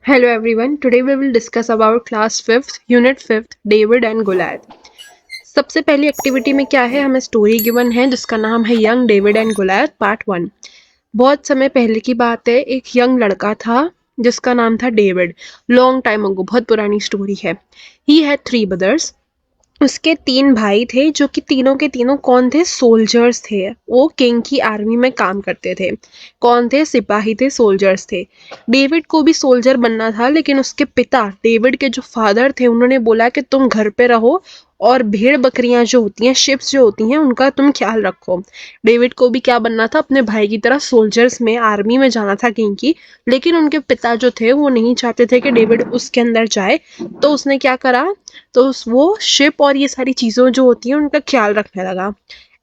Hello everyone. Today we will discuss about class 5th, unit 5th, David and Goliath. सबसे पहली activity में क्या है, हमें स्टोरी गिवन है जिसका नाम है यंग डेविड एंड गोलायथ पार्ट 1। बहुत समय पहले की बात है, एक यंग लड़का था जिसका नाम था डेविड। लॉन्ग टाइम अगो, बहुत पुरानी स्टोरी है। He had 3 brothers. उसके 3 भाई थे जो कि तीनों के तीनों कौन थे, सोल्जर्स थे। वो किंग की आर्मी में काम करते थे। कौन थे, सिपाही थे, सोल्जर्स थे। डेविड को भी सोल्जर बनना था, लेकिन उसके पिता डेविड के जो फादर थे उन्होंने बोला कि तुम घर पे रहो और भेड़ बकरियां जो होती हैं, शिप्स जो होती हैं, उनका तुम ख्याल रखो। डेविड को भी क्या बनना था, अपने भाई की तरह सोल्जर्स में, आर्मी में जाना था किंग की। लेकिन उनके पिता जो थे वो नहीं चाहते थे कि डेविड उसके अंदर जाए। तो उसने क्या करा, तो वो शिप और ये सारी चीज़ों जो होती हैं उनका ख्याल रखने लगा।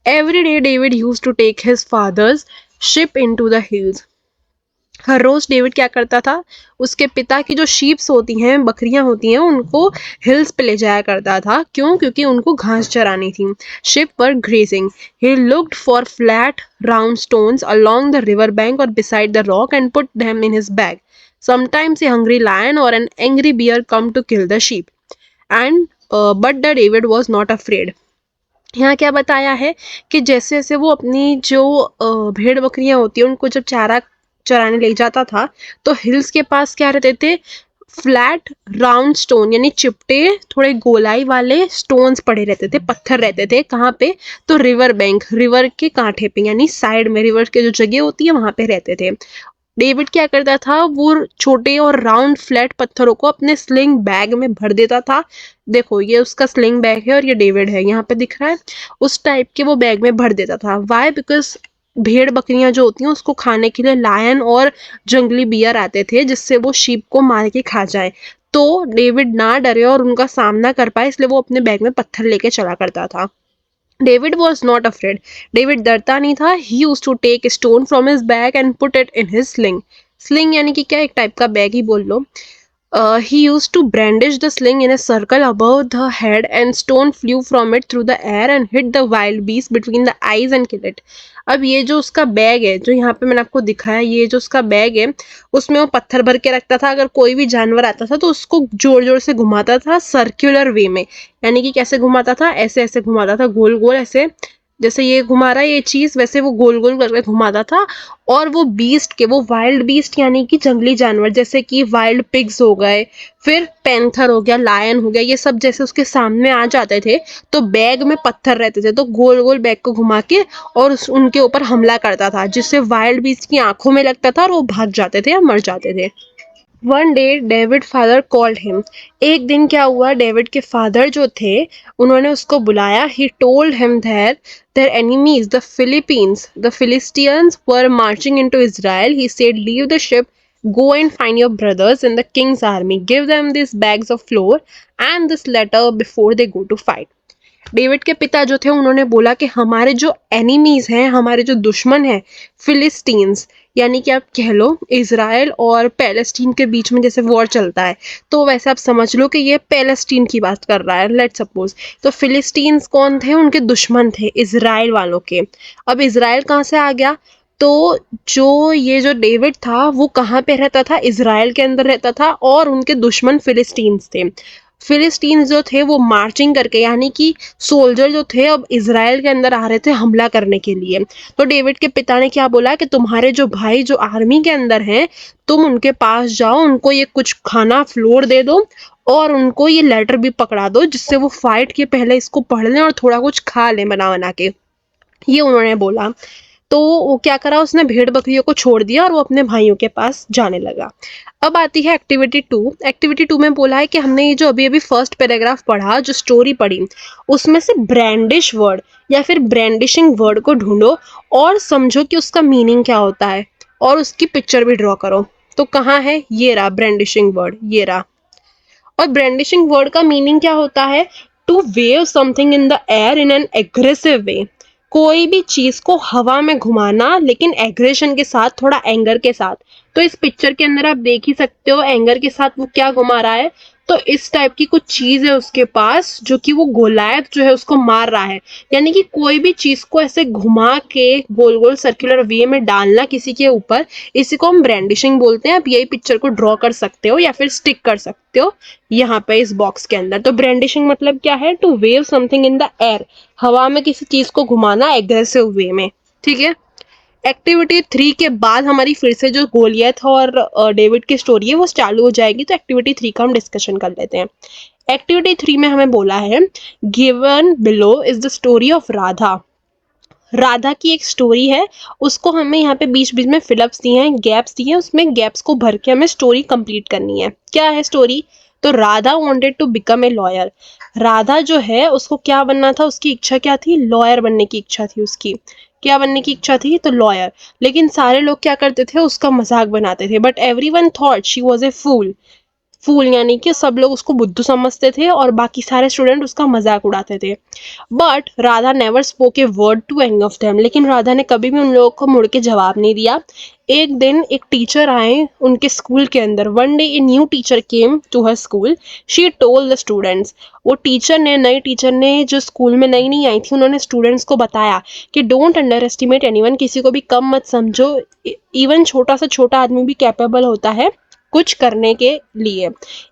Every day David use to take his father's sheep in to the hills. हर रोज डेविड क्या करता था, उसके पिता की जो शीप्स होती हैं, बकरियां होती हैं, उनको हिल्स पे ले जाया करता था। क्यों? क्योंकि उनको घास चरानी थी। शिप पर grazing. He looked for flat round stones along the river bank और beside the rock and put them in his bag. Sometimes a hungry lion or an angry bear come to kill the sheep. And but the David was not afraid. यहाँ क्या बताया है कि जैसे जैसे वो अपनी जो भेड़ बकरियां होती हैं उनको जब चारा चराने ले जाता था, तो हिल्स के पास क्या रहते थे, फ्लैट राउंड स्टोन यानी चिपटे थोड़े गोलाई वाले स्टोन्स पड़े रहते थे, पत्थर रहते थे। कहाँ पे? तो रिवर बैंक, रिवर के कांठे पे, यानी साइड में, रिवर के जो जगह होती है वहां पे रहते थे। डेविड क्या करता था, वो छोटे और राउंड फ्लैट पत्थरों को अपने स्लिंग बैग में भर देता था। देखो, ये उसका स्लिंग बैग है और ये डेविड है, यहाँ पे दिख रहा है। उस टाइप के वो बैग में भर देता था। वाई? बिकॉज भेड़ बकरियां जो होती हैं उसको खाने के लिए लायन और जंगली बियर आते थे, जिससे वो शीप को मार के खा जाए। तो डेविड ना डरे और उनका सामना कर पाए, इसलिए वो अपने बैग में पत्थर लेके चला करता था। David was not afraid. David डरता नहीं था। He use to take stone from his bag and put it in his sling. Sling यानी कि क्या, एक टाइप का बैग ही बोल लो। He used to brandish the sling in a circle above the head, and stone flew from it through the air and hit the wild beast between the eyes and killed it. अब ये जो उसका bag है, जो यहाँ पे मैंने आपको दिखाया, ये जो उसका बैग है, उसमें वो पत्थर भर के रखता था। अगर कोई भी जानवर आता था तो उसको जोर जोर से घुमाता था, सर्कुलर वे में। यानी कि कैसे घुमाता था, ऐसे ऐसे घुमाता था, गोल गोल ऐसे, जैसे ये घुमा रहा है ये चीज, वैसे वो गोल गोल करके घुमाता था। और वो बीस्ट के, वो वाइल्ड बीस्ट यानी कि जंगली जानवर, जैसे कि वाइल्ड पिग्स हो गए, फिर पैंथर हो गया, लायन हो गया, ये सब जैसे उसके सामने आ जाते थे, तो बैग में पत्थर रहते थे, तो गोल गोल बैग को घुमा के और उनके ऊपर हमला करता था, जिससे वाइल्ड बीस्ट की आंखों में लगता था और वो भाग जाते थे या मर जाते थे। One day David father called him. एक दिन क्या हुआ, डेविड के फादर जो थे उन्होंने उसको बुलाया। He told him that their enemies, the Philippines, the Philistines, were marching into Israel. He said, leave the ship, go and find your brothers in the king's army, give them these bags of flour and this letter before they go to fight. David के पिता जो थे उन्होंने बोला कि हमारे जो enemies हैं, हमारे जो दुश्मन हैं, फिलिस्तीन्स, यानी कि आप कह लो इज़राइल और पैलेस्टीन के बीच में जैसे वॉर चलता है, तो वैसे आप समझ लो कि ये पैलेस्टीन की बात कर रहा है, लेट सपोज। तो फिलिस्तीन्स कौन थे, उनके दुश्मन थे इज़राइल वालों के। अब इज़राइल कहाँ से आ गया, तो जो डेविड था वो कहाँ पे रहता था, इज़राइल के अंदर रहता था, और उनके दुश्मन फिलिस्तीन्स थे। फिलिस्तीन्स जो थे वो मार्चिंग करके, यानी कि सोल्जर जो थे अब इज़राइल के अंदर आ रहे थे हमला करने के लिए। तो डेविड के पिता ने क्या बोला कि तुम्हारे जो भाई जो आर्मी के अंदर हैं, तुम उनके पास जाओ, उनको ये कुछ खाना फ्लोर दे दो और उनको ये लेटर भी पकड़ा दो, जिससे वो फाइट के पहले इसको पढ़ लें और थोड़ा कुछ खा लें बना बना के। ये उन्होंने बोला। तो वो क्या करा, उसने भेड़ बकरियों को छोड़ दिया और वो अपने भाइयों के पास जाने लगा। अब आती है एक्टिविटी 2। एक्टिविटी 2 में बोला है कि हमने ये जो अभी अभी फर्स्ट पैराग्राफ पढ़ा, जो स्टोरी पढ़ी, उसमें से ब्रांडिश वर्ड या फिर ब्रांडिशिंग वर्ड को ढूंढो और समझो कि उसका मीनिंग क्या होता है, और उसकी पिक्चर भी ड्रॉ करो। तो कहाँ है, ये रहा ब्रांडिशिंग वर्ड, ये रहा। और ब्रांडिशिंग वर्ड का मीनिंग क्या होता है, to wave something in the air in an aggressive way. कोई भी चीज को हवा में घुमाना, लेकिन एग्रेशन के साथ, थोड़ा एंगर के साथ। तो इस पिक्चर के अंदर आप देख ही सकते हो, एंगर के साथ वो क्या घुमा रहा है, तो इस टाइप की कुछ चीज है उसके पास जो कि वो गोलायत जो है उसको मार रहा है। यानी कि कोई भी चीज को ऐसे घुमा के गोल गोल सर्कुलर वे में डालना किसी के ऊपर, इसी को हम ब्रांडिशिंग बोलते हैं। आप यही पिक्चर को ड्रॉ कर सकते हो या फिर स्टिक कर सकते हो यहाँ पे इस बॉक्स के अंदर। तो ब्रांडिशिंग मतलब क्या है? To wave something in the air, हवा में किसी चीज को घुमाना एग्रेसिव वे में। ठीक है। एक्टिविटी 3 के बाद हमारी फिर से जो गोलियत और डेविड की स्टोरी है वो चालू हो जाएगी। तो एक्टिविटी 3 का हम डिस्कशन कर लेते हैं। एक्टिविटी 3 में हमें बोला है given below is the story of Radha. Radha की एक स्टोरी है, उसको हमें यहाँ पे बीच बीच में फिलअप्स दिए हैं, गैप्स दिए हैं, उसमें गैप्स को भर के हमें स्टोरी कंप्लीट करनी है। क्या है स्टोरी? तो Radha wanted to become a lawyer. Radha जो है उसको क्या बनना था? उसकी इच्छा क्या थी? लॉयर बनने की इच्छा थी उसकी। क्या बनने की इच्छा थी? तो लॉयर। लेकिन सारे लोग क्या करते थे? उसका मजाक बनाते थे। But everyone thought she was a fool. Fool यानी कि सब लोग उसको बुद्धू समझते थे और बाकी सारे स्टूडेंट उसका मजाक उड़ाते थे। But Radha never spoke a word to any of them. लेकिन राधा ने कभी भी उन लोगों को मुड़ के जवाब नहीं दिया। एक दिन एक टीचर आए उनके स्कूल के अंदर। One day a new teacher came to her school. She told the students. वो टीचर ने, नई टीचर ने जो स्कूल में नई नई आई थी, उन्होंने स्टूडेंट्स को बताया कि डोंट अंडर एस्टिमेट एनीवन, किसी को भी कम मत समझो। इवन छोटा से छोटा आदमी भी कैपेबल होता है कुछ करने के लिए।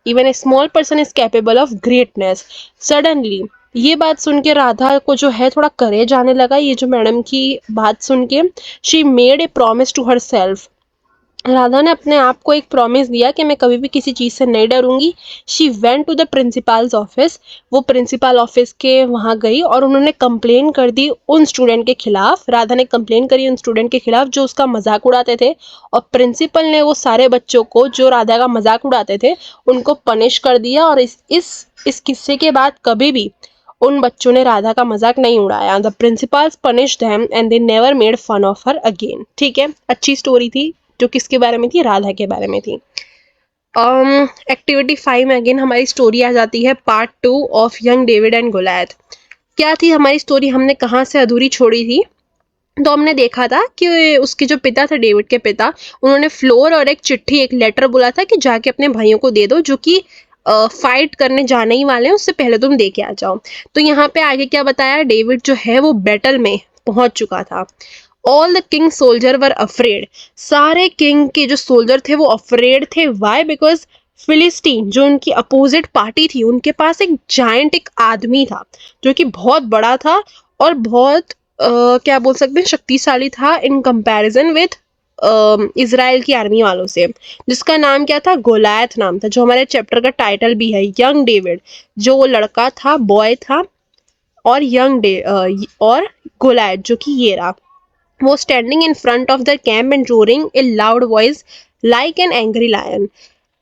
Even a small person is capable of greatness. Suddenly ये बात सुन के राधा को जो है थोड़ा करेज आने लगा। ये जो मैडम की बात सुन के, she made a promise to herself. Radha ने अपने आप को एक प्रॉमिस दिया कि मैं कभी भी किसी चीज से नहीं डरूंगी। She went to the principal's office. वो प्रिंसिपल ऑफिस के वहां गई और उन्होंने कंप्लेन कर दी उन स्टूडेंट के खिलाफ। राधा ने कंप्लेन करी उन स्टूडेंट के खिलाफ जो उसका मजाक उड़ाते थे। और प्रिंसिपल ने वो सारे बच्चों को जो राधा का मजाक उड़ाते थे उनको पनिश कर दिया। और इस किस्से के बाद कभी भी उन बच्चों ने राधा का मजाक नहीं उड़ाया। The principals punish them and they never made fun of her again. ठीक है, अच्छी स्टोरी थी जो किसके बारे में थी? राधा के बारे में थी। एक्टिविटी 5 में अगेन हमारी स्टोरी आ जाती है, part 2 of young David and Goliath. क्या थी हमारी स्टोरी? हमने कहाँ से अधूरी छोड़ी थी? तो हमने देखा था कि उसके जो पिता थे, डेविड के पिता, उन्होंने फ्लोर और एक चिट्ठी, एक लेटर बोला था कि जाके अपने भाइयों को दे दो जो कि फाइट करने जाने ही वाले हैं, उससे पहले तुम दे के आ जाओ। तो यहाँ पे आगे क्या बताया? डेविड जो है वो बैटल में पहुंच चुका था। All the king soldier were afraid. सारे किंग के जो सोल्जर थे वो अफ्रेड थे। वाई? बिकॉज फिलिस्टीन जो उनकी अपोजिट पार्टी थी, उनके पास एक जायंट, एक आदमी था जो कि बहुत बड़ा था और बहुत क्या बोल सकते हैं, शक्तिशाली था इन कंपैरिजन विथ इजराइल की आर्मी वालों से, जिसका नाम क्या था? गोलायत नाम था, जो हमारे चैप्टर का टाइटल भी है, यंग डेविड। जो वो लड़का था, बॉय था, और और गोलायत जो कि ये रहा, वो standing in front of the camp and roaring a loud voice like an angry lion.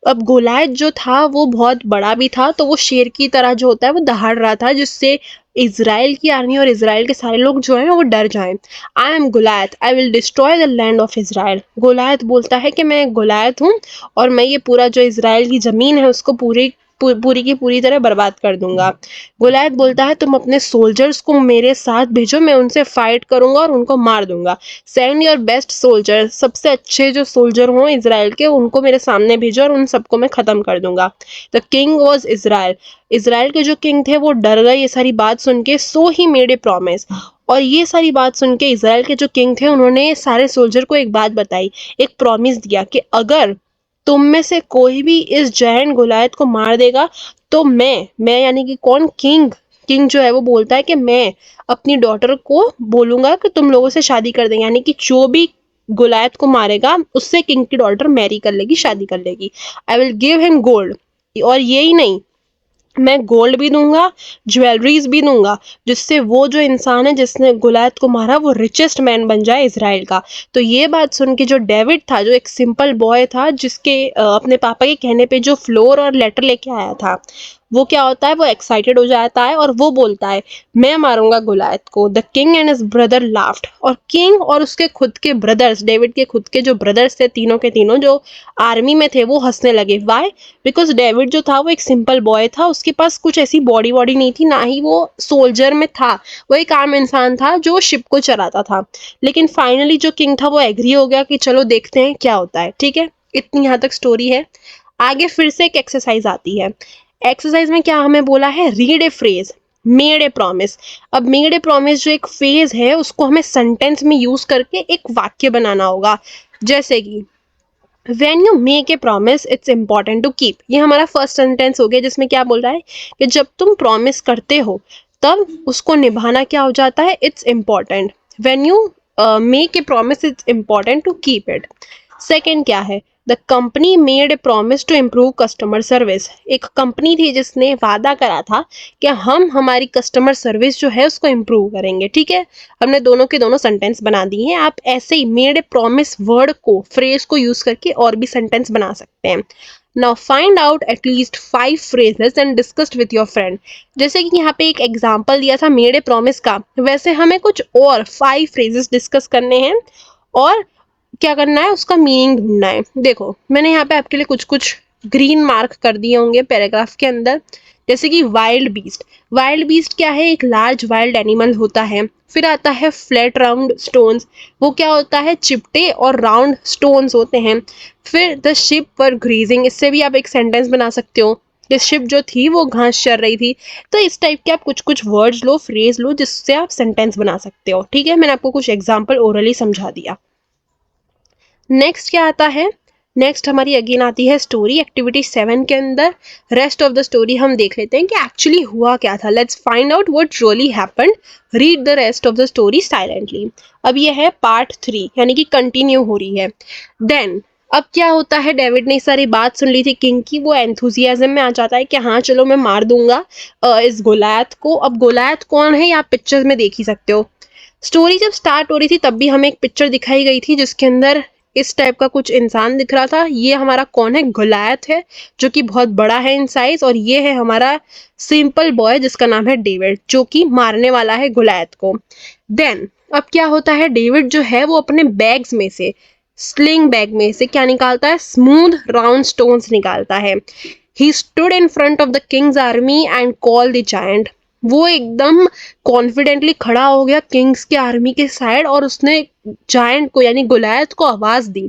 अब गोलायत जो था वो बहुत बड़ा भी था, तो वो शेर की तरह जो होता है वो दहाड़ रहा था, जिससे इजराइल की आर्मी और इजराइल के सारे लोग जो हैं वो डर जाएं। I am Goliath, I will destroy the land of Israel. Goliath बोलता है कि मैं गोलायत हूँ और मैं ये पूरा जो इजराइल की जमीन है उसको पूरी की पूरी तरह बर्बाद कर दूंगा। गोलायत बोलता है तुम अपने सोल्जर्स को मेरे साथ भेजो, मैं उनसे फाइट करूंगा और उनको मार दूंगा। सेंड योर बेस्ट सोल्जर, सबसे अच्छे जो सोल्जर हों इजराइल के उनको मेरे सामने भेजो और उन सबको मैं खत्म कर दूंगा। The king was Israel. Israel के जो किंग थे वो डर गए ये सारी बात सुन के। सो ही मेड ए प्रॉमिस। और ये सारी बात सुन के इजराइल के जो किंग थे उन्होंने सारे सोल्जर को एक बात बताई, एक प्रॉमिस दिया कि अगर तुम में से कोई भी इस जायंट गोलायत को मार देगा तो मैं यानी कि कौन? किंग जो है वो बोलता है कि मैं अपनी डॉटर को बोलूंगा कि तुम लोगों से शादी कर देंगे, यानी कि जो भी गोलायत को मारेगा उससे किंग की डॉटर मैरी कर लेगी, शादी कर लेगी। I will give him gold. और यही नहीं, मैं गोल्ड भी दूंगा, ज्वेलरीज भी दूंगा, जिससे वो जो इंसान है जिसने गोलायत को मारा वो रिचेस्ट मैन बन जाए इजराइल का। तो ये बात सुन के जो डेविड था, जो एक सिंपल बॉय था, जिसके अपने पापा के कहने पे जो फ्लोर और लेटर लेके आया था, वो क्या होता है? वो एक्साइटेड हो जाता है और वो बोलता है मैं मारूंगा गोलायत को। The king and his brother laughed. और किंग और उसके खुद के ब्रदर्स, डेविड के खुद के जो ब्रदर्स थे, तीनों के तीनों जो आर्मी में थे, वो हंसने लगे। वाई? बिकॉज डेविड जो था वो एक सिंपल बॉय था, उसके पास कुछ ऐसी बॉडी वॉडी नहीं थी, ना ही वो सोल्जर में था, वो एक आम इंसान था जो शिप को चलाता था। लेकिन फाइनली जो किंग था वो एग्री हो गया कि चलो देखते हैं क्या होता है। ठीक है, इतनी यहाँ तक स्टोरी है। आगे फिर से एक एक्सरसाइज आती है। एक्सरसाइज में क्या हमें बोला है, read A phrase, made a promise. अब मेड ए प्रॉमिस जो एक फेज है उसको हमें सेंटेंस में यूज करके एक वाक्य बनाना होगा। जैसे कि when you make a promise it's important to keep, ये हमारा फर्स्ट सेंटेंस हो गया जिसमें क्या बोल रहा है कि जब तुम प्रॉमिस करते हो तब उसको निभाना क्या हो जाता है, it's important. When you make a promise it's important to keep it. Second क्या है, the company made a promise to improve customer service, एक कंपनी थी जिसने वादा करा था कि हम हमारी कस्टमर सर्विस जो है उसको इम्प्रूव करेंगे। ठीक है, हमने दोनों के दोनों सेंटेंस बना दिए हैं। आप ऐसे he made a promise word को, फ्रेज को यूज करके और भी सेंटेंस बना सकते हैं। Now find out at least 5 phrases and discussed with your friend. जैसे कि यहाँ पे एक एग्जाम्पल दिया था मेड ए प्रॉमिस का, वैसे हमें कुछ और 5 phrases डिस्कस करने हैं और क्या करना है, उसका मीनिंग ढूंढना है। देखो मैंने यहाँ पे आपके लिए कुछ कुछ ग्रीन मार्क कर दिए होंगे पैराग्राफ के अंदर। जैसे कि वाइल्ड बीस्ट, वाइल्ड बीस्ट क्या है, एक लार्ज वाइल्ड एनिमल होता है। फिर आता है फ्लैट राउंड स्टोन्स, वो क्या होता है, चिपटे और राउंड स्टोन्स होते हैं। फिर द शिप वर ग्रीजिंग, इससे भी आप एक सेंटेंस बना सकते हो कि शिप जो थी वो घास चर रही थी। तो इस टाइप के आप कुछ कुछ वर्ड्स लो, फ्रेज लो, जिससे आप सेंटेंस बना सकते हो। ठीक है, मैंने आपको कुछ एग्जाम्पल ओरली समझा दिया। नेक्स्ट क्या आता है, नेक्स्ट हमारी अगेन आती है स्टोरी एक्टिविटी 7 के अंदर। रेस्ट ऑफ द स्टोरी हम देख लेते हैं कि एक्चुअली हुआ क्या था। Let's find out what really happened, read the rest of the story silently. अब ये है पार्ट 3, यानी कि कंटिन्यू हो रही है। देन अब क्या होता है, डेविड ने सारी बात सुन ली थी किंग की, वो एंथुजियाज्म में आ जाता है कि हाँ चलो मैं मार दूंगा इस गोलायत को। अब गोलायत कौन है ये आप पिक्चर में देख ही सकते हो। स्टोरी जब स्टार्ट हो रही थी तब भी हमें एक पिक्चर दिखाई गई थी जिसके अंदर इस टाइप का कुछ इंसान दिख रहा था। ये हमारा कौन है, गोलायत है, जो कि बहुत बड़ा है इन साइज। और ये है हमारा सिंपल बॉय जिसका नाम है डेविड, जो कि मारने वाला है गोलायत को। देन अब क्या होता है, डेविड जो है वो अपने बैग्स में से, स्लिंग बैग में से क्या निकालता है, स्मूथ राउंड स्टोन्स निकालता है। He stood in front of the Kings army and call the giant, वो एकदम कॉन्फिडेंटली खड़ा हो गया किंग्स के आर्मी के साइड और उसने जायंट को यानी गोलायत को आवाज दी।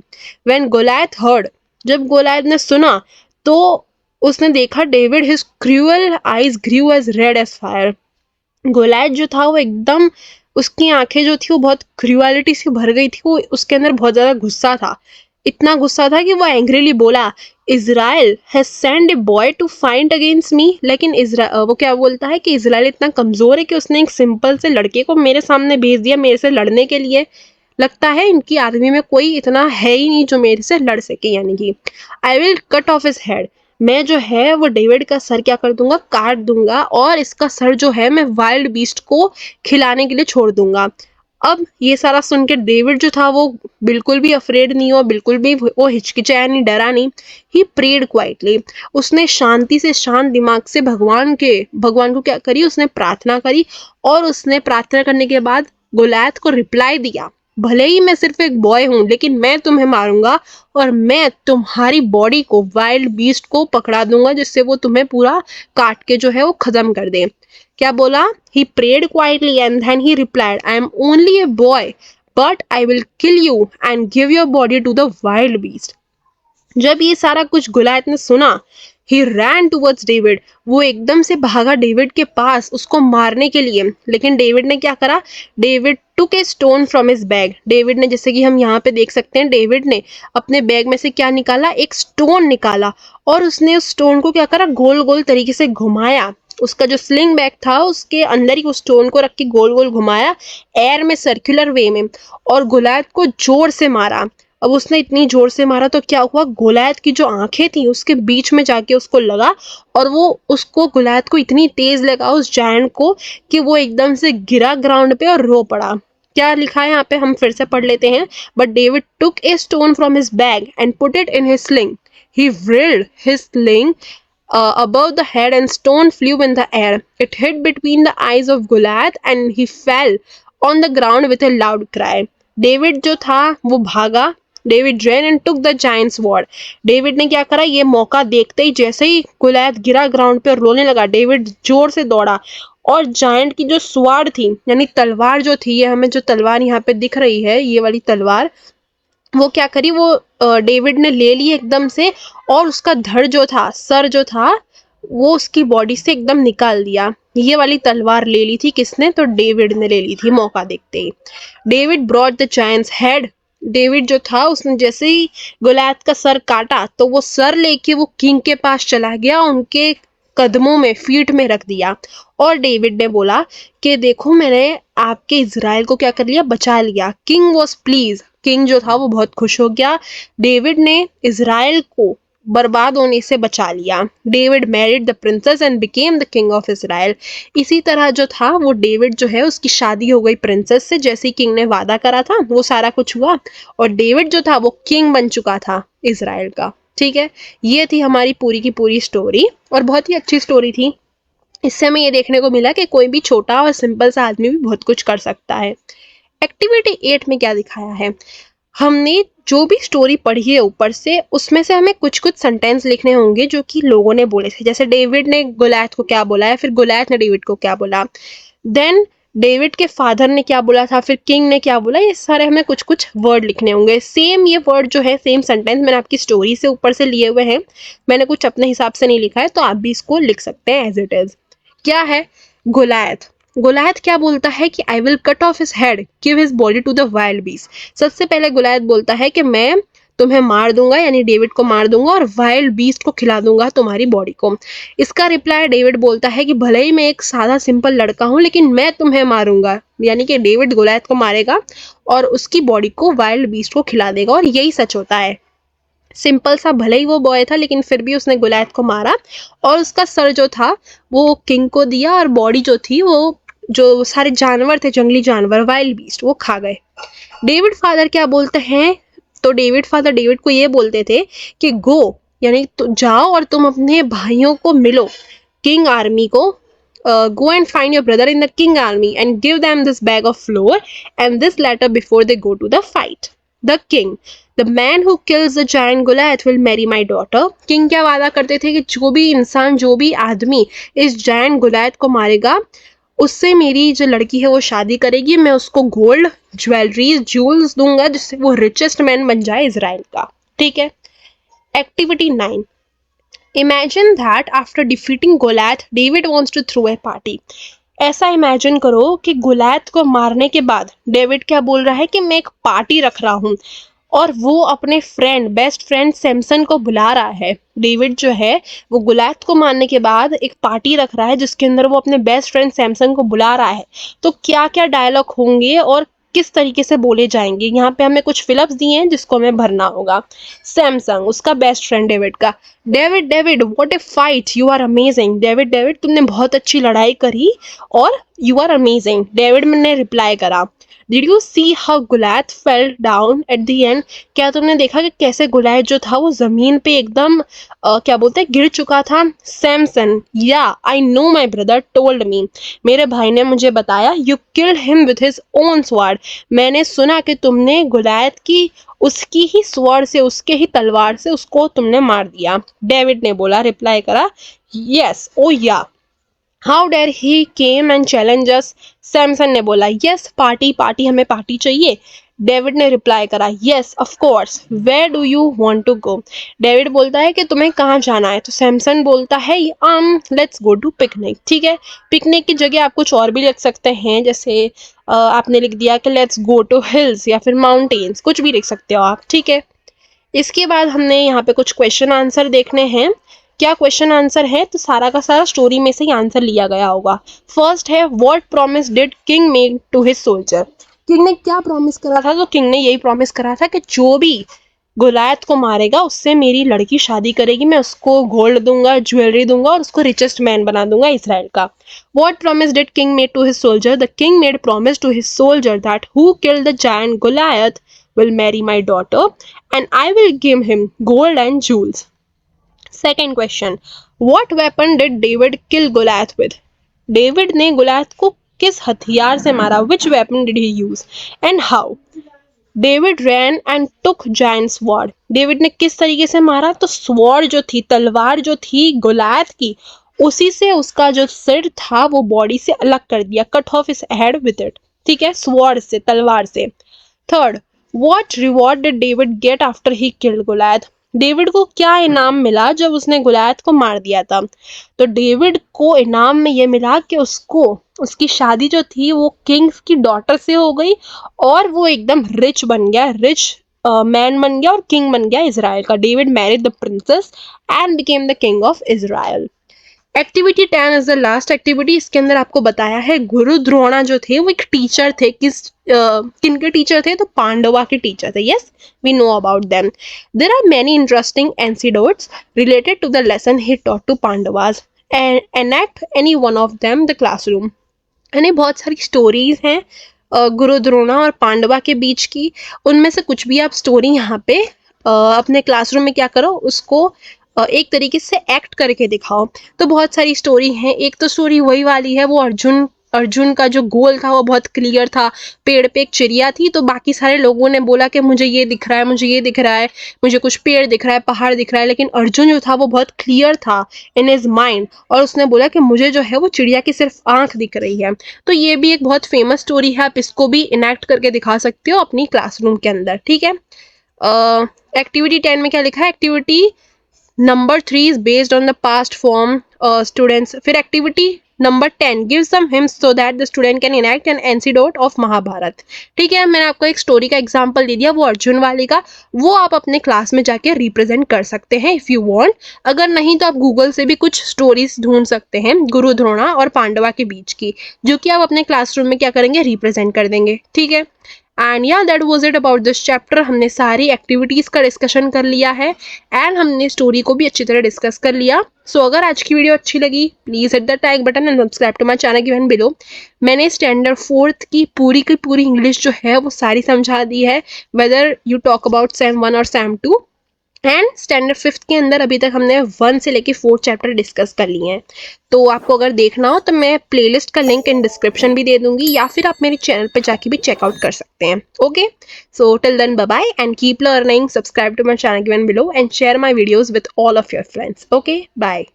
व्हेन गोलायत हर्ड, जब गोलायत ने सुना तो उसने देखा डेविड, हिज क्रूअल आईज ग्रू as red as fire. Goliath जो था वो एकदम, उसकी आंखें जो थी वो बहुत क्रूअलिटी से भर गई थी, वो उसके अंदर बहुत ज्यादा गुस्सा था। इतना गुस्सा था कि वो एंग्रीली बोला, Israel has send a boy to fight against me. लेकिन वो क्या बोलता है कि इजराइल इतना कमजोर है कि उसने एक सिंपल से लड़के को मेरे सामने भेज दिया मेरे से लड़ने के लिए। लगता है इनकी आर्मी में कोई इतना है ही नहीं जो मेरे से लड़ सके, यानी कि I will cut off his head, मैं जो है वो डेविड का सर क्या कर दूंगा, काट दूंगा, और इसका सर जो है मैं वाइल्ड बीस्ट को खिलाने के लिए छोड़ दूंगा। अब ये सारा सुन के डेविड जो था वो बिल्कुल भी अफ्रेड नहीं हुआ, बिल्कुल भी वो हिचकिचाया नहीं, डरा नहीं। ही प्रेड क्वाइटली, उसने शांति से, शांत दिमाग से भगवान को क्या करी, उसने प्रार्थना करी। और उसने प्रार्थना करने के बाद गोलायत को रिप्लाई दिया, भले ही मैं सिर्फ एक बॉय हूं लेकिन मैं तुम्हें मारूंगा और मैं तुम्हारी बॉडी को, वाइल्ड बीस्ट को पकड़ा दूंगा जिससे वो तुम्हें पूरा काट के जो है वो खत्म कर दे। क्या बोला, he prayed quietly and then he replied, I am only a boy but I will kill you and give your body to the wild beast. जब ये सारा कुछ गोलायत ने सुना, ही रैन टूवर्ड्स डेविड, वो एकदम से भागा डेविड के पास उसको मारने के लिए। लेकिन डेविड ने क्या करा, David took a stone from his bag, David ने, जैसे कि हम यहाँ पे देख सकते हैं, डेविड ने अपने बैग में से क्या निकाला, एक स्टोन निकाला। और उसने उस स्टोन को क्या करा, गोल गोल तरीके से घुमाया। उसका जो स्लिंग बैग था उसके अंदर ही उस स्टोन को रख के गोल गोल घुमाया एयर में, सर्कुलर वे में, और गोलायत को जोर से मारा। अब उसने इतनी जोर से मारा तो क्या हुआ, गोलायत की जो आंखें थी उसके बीच में जाके उसको लगा, और वो उसको, गोलायत को इतनी तेज लगा उस जायंट को कि वो एकदम से गिरा ग्राउंड पे और रो पड़ा। क्या लिखा है यहाँ पे, हम फिर से पढ़ लेते हैं। But David took a stone from his bag and put it in his sling, he whirled his sling above the head and stone flew in the air. It hit between the eyes of Goliath and he fell on the ground with a loud cry. David जो था वो भागा, David ran and took the giant's sword. David ने क्या करा, ये मौका देखते ही जैसे ही गोलायत गिरा ग्राउंड पे और रोने लगा, डेविड जोर से दौड़ा और जायंट की जो स्वाड थी यानी तलवार जो थी, ये हमें जो तलवार यहाँ पे दिख रही है, ये वाली तलवार, वो क्या करी, वो डेविड ने ले ली एकदम से, और उसका धड़ जो था, सर जो था, वो उसकी बॉडी से एकदम निकाल दिया। ये वाली तलवार ले ली थी किसने, तो डेविड ने ले ली थी मौका देखते ही। David brought the giant's head. David जो था उसने जैसे ही गोलियत का सर काटा, तो वो सर लेके वो किंग के पास चला गया, उनके कदमों में, फीट में रख दिया। और डेविड ने बोला कि देखो मैंने आपके इज़राइल को क्या कर लिया, बचा लिया। किंग वॉज प्लीज, किंग जो था वो बहुत खुश हो गया। डेविड ने इज़राइल को बर्बाद होने से बचा लिया। David married the princess and became the king of Israel. इसी तरह जो था वो डेविड जो है उसकी शादी हो गई प्रिंसेस से, जैसे किंग ने वादा करा था वो सारा कुछ हुआ, और डेविड जो था वो किंग बन चुका था इज़राइल का। ठीक है, ये थी हमारी पूरी की पूरी स्टोरी, और बहुत ही अच्छी स्टोरी थी। इससे हमें ये देखने को मिला कि कोई भी छोटा और सिंपल सा आदमी भी बहुत कुछ कर सकता है। एक्टिविटी 8 में क्या दिखाया है, हमने जो भी स्टोरी पढ़ी है ऊपर से, उसमें से हमें कुछ कुछ सेंटेंस लिखने होंगे जो कि लोगों ने बोले थे। जैसे डेविड ने गोलियत को क्या बोला है, फिर गोलियत ने डेविड को क्या बोला, देन डेविड के फादर ने क्या बोला था, फिर किंग ने क्या बोला। ये सारे हमें कुछ कुछ वर्ड लिखने होंगे। सेम ये वर्ड जो है, सेम सेंटेंस मैंने आपकी स्टोरी से ऊपर से लिए हुए हैं, मैंने कुछ अपने हिसाब से नहीं लिखा है, तो आप भी इसको लिख सकते हैं एज इट इज। क्या है, गोलियत। गोलियत क्या बोलता है कि I will cut off his head, give his body to the wild beast. सबसे पहले गोलियत बोलता है कि मैं तुम्हें मार दूंगा, यानी डेविड को मार दूंगा, और वाइल्ड बीस्ट को खिला दूंगा तुम्हारी बॉडी को। इसका रिप्लाई डेविड बोलता है कि भले ही मैं एक सादा सिंपल लड़का हूं, लेकिन मैं तुम्हें मारूंगा। यानी कि डेविड गोलियत को मारेगा और उसकी बॉडी को वाइल्ड बीस्ट को खिला देगा, और यही सच होता है। सिंपल सा भले ही वो बॉय था, लेकिन फिर भी उसने गोलियत को मारा, और उसका सर जो था वो किंग को दिया, और बॉडी जो थी वो, जो सारे जानवर थे, जंगली जानवर, वाइल्ड बीस्ट, वो खा गए। डेविड फादर क्या बोलते हैं, तो डेविड फादर डेविड को ये बोलते थे कि गो, यानी तो जाओ और तुम अपने भाइयों को मिलो, किंग आर्मी को। Go and find your brother in the king army and give them this bag of flour and this letter before they go to the fight. The king, the man who kills the giant Goliath will marry my daughter. King क्या वादा करते थे कि जो भी इंसान, जो भी आदमी इस giant Goliath को मारेगा, उससे मेरी जो लड़की है वो शादी करेगी। मैं उसको गोल्ड, ज्वेलरी, ज्यूल्स दूंगा, जिससे वो रिचेस्ट मैन बन जाए इजराइल का। ठीक है। Activity 9, imagine that after defeating Goliath David wants to throw a party. ऐसा इमेजिन करो कि गोलियत को मारने के बाद डेविड क्या बोल रहा है कि मैं एक पार्टी रख रहा हूँ, और वो अपने फ्रेंड, बेस्ट फ्रेंड सैमसन को बुला रहा है। डेविड जो है वो गोलियत को मारने के बाद एक पार्टी रख रहा है जिसके अंदर वो अपने बेस्ट फ्रेंड सैमसन को बुला रहा है। तो क्या क्या डायलॉग होंगे और किस तरीके से बोले जाएंगे, यहाँ पे हमें कुछ फिलअप्स दिए हैं जिसको हमें भरना होगा। सैमसंग, उसका बेस्ट फ्रेंड डेविड का, David David what a fight, you are amazing. David David तुमने बहुत अच्छी लड़ाई करी और यू आर अमेजिंग। डेविड ने रिप्लाई करा, did you see how Goliath fell down at the end. क्या तुमने देखा कि कैसे गोलियत जो था वो जमीन पे एकदम क्या बोलते हैं, गिर चुका था। सैमसन, या I know my brother told me, मेरे भाई ने मुझे बताया, you killed him with his own sword, मैंने सुना कि तुमने गोलियत की उसकी ही स्वॉर्ड से, उसके ही तलवार से उसको तुमने मार दिया। डेविड ने बोला, रिप्लाई करा, yes oh yeah, how dare he came and challenge us. Samson ने बोला, यस पार्टी पार्टी, हमें पार्टी चाहिए। डेविड ने रिप्लाई करा, yes of course, where do you want to go. David बोलता है कि तुम्हें कहाँ जाना है, तो सैमसन बोलता है लेट्स गो टू पिकनिक। ठीक है, पिकनिक की जगह आप कुछ और भी लिख सकते हैं, जैसे आपने लिख दिया कि लेट्स गो टू हिल्स या फिर माउंटेन्स, कुछ भी लिख सकते हो आप। ठीक है, इसके बाद हमने यहाँ पे कुछ क्वेश्चन आंसर देखने हैं। क्या क्वेश्चन आंसर है, तो सारा का सारा स्टोरी में से ही आंसर लिया गया होगा। फर्स्ट है, what promise did king make to his soldier. King ने क्या प्रॉमिस करा था, तो किंग ने यही प्रॉमिस करा था कि जो भी गोलियत को मारेगा उससे मेरी लड़की शादी करेगी, मैं उसको गोल्ड दूंगा, ज्वेलरी दूंगा, और उसको रिचेस्ट मैन बना दूंगा इसराइल का। What promise did king made to his soldier, the king made promise to his soldier that who killed the giant Goliath will marry my daughter and I will give him gold and jewels. Second question, what weapon did David kill Goliath with? David ने गोलियत को किस हथियार से मारा, which weapon did he use and how? David ran and took giant sword. David ने किस तरीके से मारा, तो sword जो थी, तलवार जो थी गोलियत की, उसी से उसका जो सिर था वो बॉडी से अलग कर दिया, cut off his head with it. ठीक है, sword से, तलवार से। Third, What reward did David get after he killed Goliath? David को क्या इनाम मिला जब उसने गुलायत को मार दिया था? तो डेविड को इनाम में ये मिला कि उसको उसकी शादी जो थी वो किंग्स की डॉटर से हो गई और वो एकदम रिच बन गया, रिच मैन बन गया और किंग बन गया इजराइल का. David married the princess and became the king of Israel. Activity 10 is the last activity. इसके अंदर आपको बताया है गुरु द्रोणा जो थे वो एक टीचर थे. किनके टीचर थे? तो पांडवा के टीचर थे. Yes, we know about them. There are many interesting anecdotes related to the lesson he taught to Pandavas and enact any one of them the classroom. यानी बहुत सारी स्टोरीज हैं गुरु द्रोणा और पांडवा के बीच की. उनमें से कुछ भी आप स्टोरी यहाँ पे अपने क्लासरूम में क्या करो, उसको एक तरीके से एक्ट करके दिखाओ. तो बहुत सारी स्टोरी हैं. एक तो स्टोरी वही वाली है, वो अर्जुन का जो गोल था वो बहुत क्लियर था. पेड़ पे एक चिड़िया थी, तो बाकी सारे लोगों ने बोला कि मुझे ये दिख रहा है, मुझे ये दिख रहा है, मुझे कुछ पेड़ दिख रहा है, पहाड़ दिख रहा है. लेकिन अर्जुन जो था वो बहुत क्लियर था इन हिज माइंड और उसने बोला कि मुझे जो है वो चिड़िया की सिर्फ आंख दिख रही है. तो ये भी एक बहुत फेमस स्टोरी है. आप इसको भी इनैक्ट करके दिखा सकते हो अपनी क्लासरूम के अंदर. ठीक है. एक्टिविटी 10 में क्या लिखा है? Activity number 3 is based on the past form students. फिर activity number 10 gives some hints so that the student can enact an anecdote of Mahabharata. ठीक है, मैंने आपको एक स्टोरी का एग्जांपल दे दिया, वो अर्जुन वाले का. वो आप अपने क्लास में जाके रिप्रेजेंट कर सकते हैं इफ यू वांट. अगर नहीं तो आप गूगल से भी कुछ स्टोरीज ढूंढ सकते हैं गुरु द्रोणा और पांडवा के बीच की, जो कि आप अपने क्लासरूम में क्या करेंगे, रिप्रेजेंट कर देंगे. ठीक है. एंड या that was it about this chapter. हमने सारी एक्टिविटीज़ का डिस्कशन कर लिया है एंड हमने स्टोरी को भी अच्छी तरह डिस्कस कर लिया. सो अगर आज की वीडियो अच्छी लगी, please hit the like button and subscribe to my channel given below. मैंने स्टैंडर्ड 4th की पूरी इंग्लिश जो है वो सारी समझा दी है, whether you talk about Sam 1 और सैम 2. एंड स्टैंडर्ड 5th के अंदर अभी तक हमने 1 से लेके 4 चैप्टर डिस्कस कर लिए हैं. तो आपको अगर देखना हो तो मैं प्लेलिस्ट का लिंक इन डिस्क्रिप्शन भी दे दूंगी, या फिर आप मेरे चैनल पे जाके भी चेकआउट कर सकते हैं. Okay, so till then bye bye and keep learning. Subscribe to my channel given below and share my videos with all of your friends. Okay, bye.